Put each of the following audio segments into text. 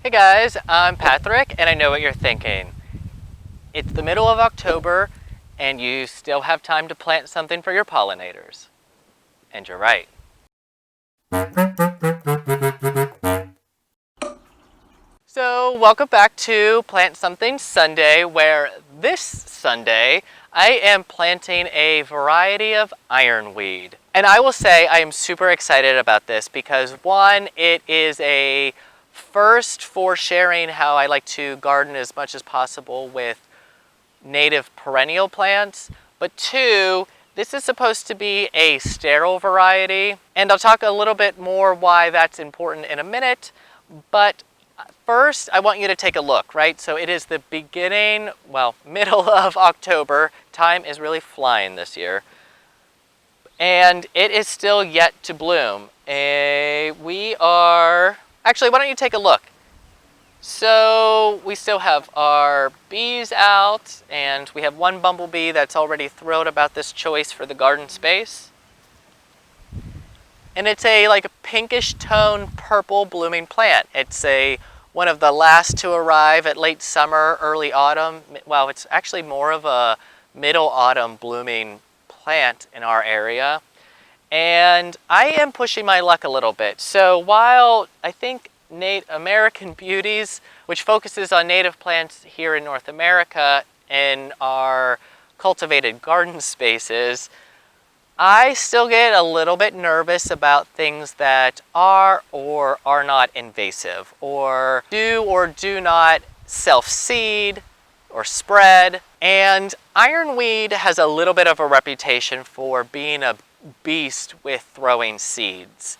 Hey guys, I'm Patrick, and I know what you're thinking. It's the middle of October, and you still have time to plant something for your pollinators. And you're right. So, welcome back to Plant Something Sunday, where this Sunday I am planting a variety of ironweed. And I will say I am super excited about this because one, it is a first for sharing how I like to garden as much as possible with native perennial plants, but two, this is supposed to be a sterile variety, and I'll talk a little bit more why that's important in a minute, but first I want you to take a look, right? So it is the beginning, well, middle of October. Time is really flying this year, and it is still yet to bloom. Actually, why don't you take a look? So we still have our bees out, and we have one bumblebee that's already thrilled about this choice for the garden space. And it's a pinkish tone purple blooming plant. It's one of the last to arrive at late summer, early autumn. Well, it's actually more of a middle autumn blooming plant in our area. And I am pushing my luck a little bit. So while I think American Beauties, which focuses on native plants here in North America in our cultivated garden spaces, I still get a little bit nervous about things that are or are not invasive, or do not self-seed or spread. And ironweed has a little bit of a reputation for being a beast with throwing seeds.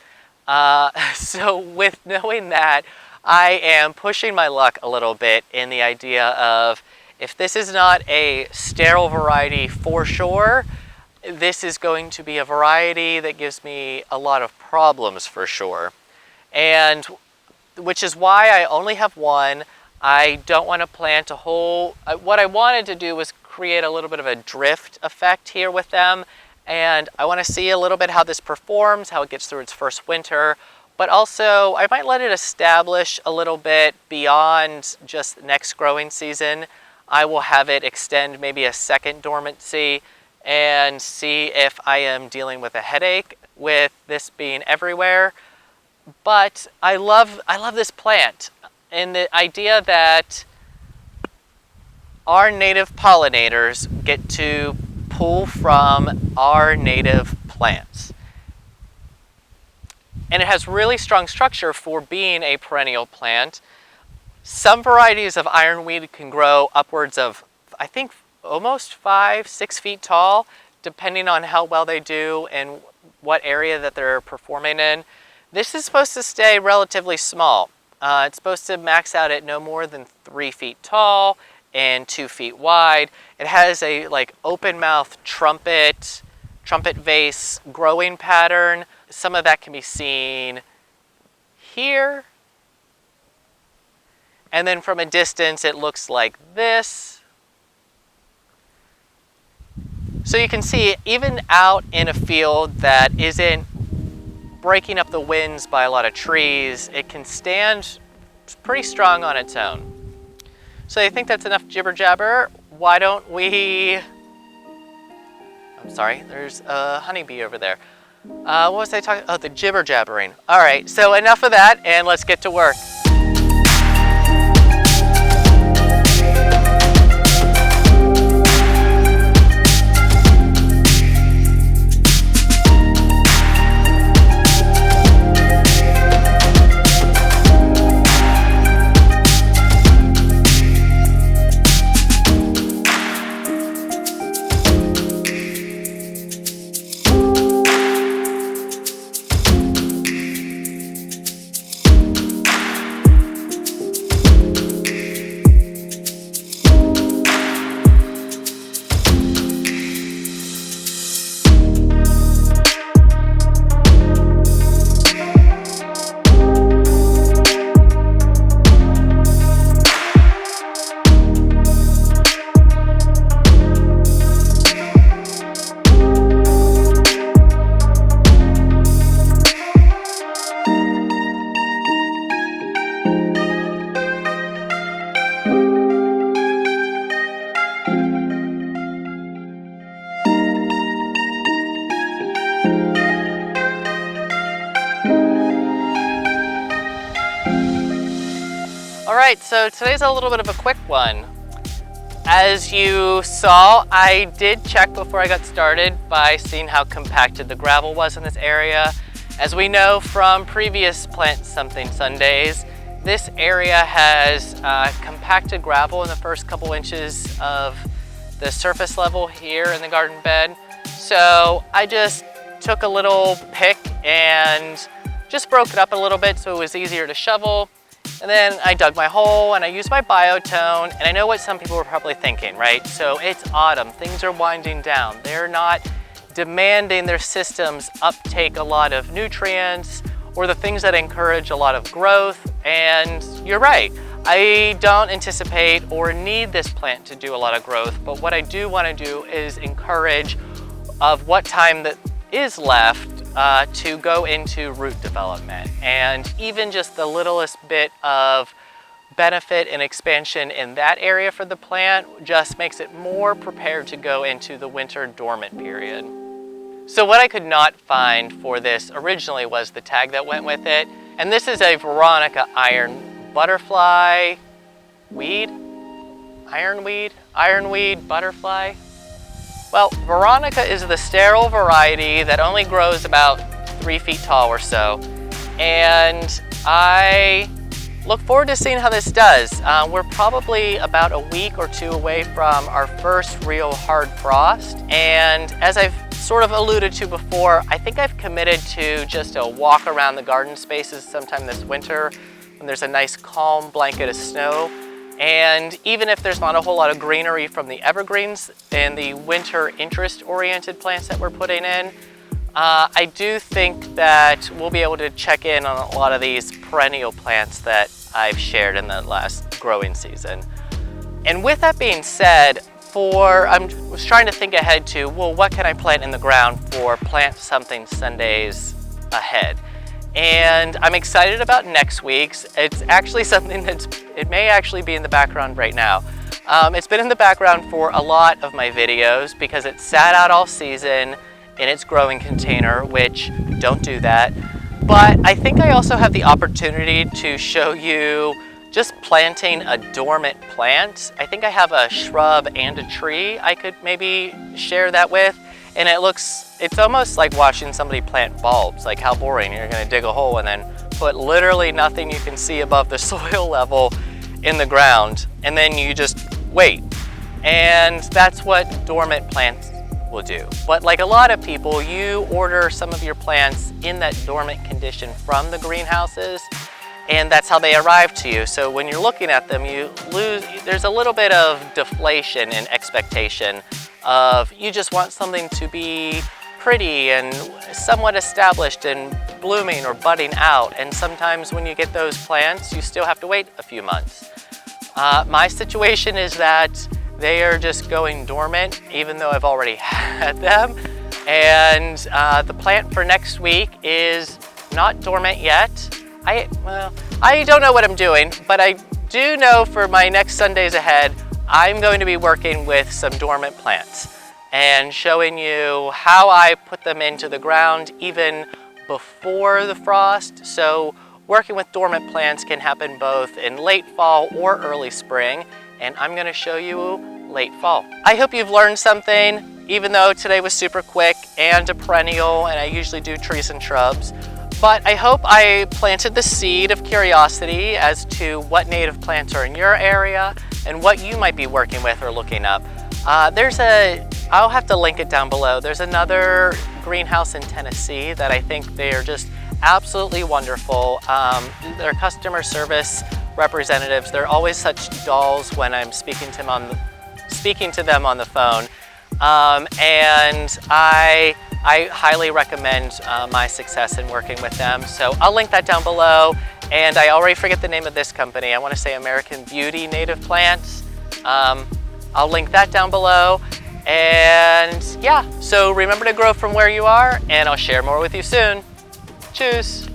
So with knowing that, I am pushing my luck a little bit in the idea of, if this is not a sterile variety for sure, this is going to be a variety that gives me a lot of problems for sure. And which is why I only have one. I don't want to plant a whole, what I wanted to do was create a little bit of a drift effect here with them. And I want to see a little bit how this performs, how it gets through its first winter, but also I might let it establish a little bit beyond just next growing season. I will have it extend maybe a second dormancy and see if I am dealing with a headache with this being everywhere. But I love this plant, and the idea that our native pollinators get to pull from our native plants. And it has really strong structure for being a perennial plant. Some varieties of ironweed can grow upwards of, I think, almost 5-6 feet tall, depending on how well they do and what area that they're performing in. This is supposed to stay relatively small. It's supposed to max out at no more than 3 feet tall and 2 feet wide. It has a open mouth trumpet vase growing pattern. Some of that can be seen here. And then from a distance it looks like this. So you can see, even out in a field that isn't breaking up the winds by a lot of trees, it can stand pretty strong on its own. So I think that's enough jibber jabber. Why don't we, I'm sorry, there's a honeybee over there. What was I talking, oh, the jibber jabbering. All right, so enough of that, and let's get to work. All right, so today's a little bit of a quick one. As you saw, I did check before I got started by seeing how compacted the gravel was in this area. As we know from previous Plant Something Sundays, this area has compacted gravel in the first couple inches of the surface level here in the garden bed. So I just took a little pick and just broke it up a little bit so it was easier to shovel. And then I dug my hole and I used my biotone, and I know what some people were probably thinking, right? So it's autumn, things are winding down. They're not demanding their systems uptake a lot of nutrients or the things that encourage a lot of growth. And you're right, I don't anticipate or need this plant to do a lot of growth, but what I do want to do is encourage of what time that is left to go into root development, and even just the littlest bit of benefit and expansion in that area for the plant just makes it more prepared to go into the winter dormant period. So what I could not find for this originally was the tag that went with it, and this is a Veronica Ironweed butterfly. Well, Veronica is the sterile variety that only grows about 3 feet tall or so. And I look forward to seeing how this does. We're probably about a week or two away from our first real hard frost. And as I've sort of alluded to before, I think I've committed to just a walk around the garden spaces sometime this winter when there's a nice calm blanket of snow. And even if there's not a whole lot of greenery from the evergreens and the winter interest-oriented plants that we're putting in, I do think that we'll be able to check in on a lot of these perennial plants that I've shared in the last growing season. And with that being said, I was trying to think ahead to, well, what can I plant in the ground for Plant Something Sundays ahead? And I'm excited about next week's. It's actually something it may actually be in the background right now. It's been in the background for a lot of my videos because it sat out all season in its growing container, which don't do that. But I think I also have the opportunity to show you just planting a dormant plant. I think I have a shrub and a tree I could maybe share that with. And it's almost like watching somebody plant bulbs. Like, how boring. You're gonna dig a hole and then put literally nothing you can see above the soil level in the ground, and then you just wait. And that's what dormant plants will do. But like a lot of people, you order some of your plants in that dormant condition from the greenhouses, and that's how they arrive to you. So when you're looking at them, there's a little bit of deflation in expectation of you just want something to be pretty and somewhat established and blooming or budding out. And sometimes when you get those plants, you still have to wait a few months. My situation is that they are just going dormant, even though I've already had them. And the plant for next week is not dormant yet. I don't know what I'm doing, but I do know for my next Sundays ahead, I'm going to be working with some dormant plants and showing you how I put them into the ground even before the frost. So working with dormant plants can happen both in late fall or early spring, and I'm going to show you late fall. I hope you've learned something, even though today was super quick and a perennial, and I usually do trees and shrubs. But I hope I planted the seed of curiosity as to what native plants are in your area and what you might be working with or looking up. I'll have to link it down below. There's another greenhouse in Tennessee that I think they are just absolutely wonderful. Their customer service representatives, they're always such dolls when I'm speaking to them on the phone. And I highly recommend my success in working with them. So I'll link that down below. And I already forget the name of this company. I want to say American Beauty Native Plants. I'll link that down below. And yeah, so remember to grow from where you are, and I'll share more with you soon. Tschüss.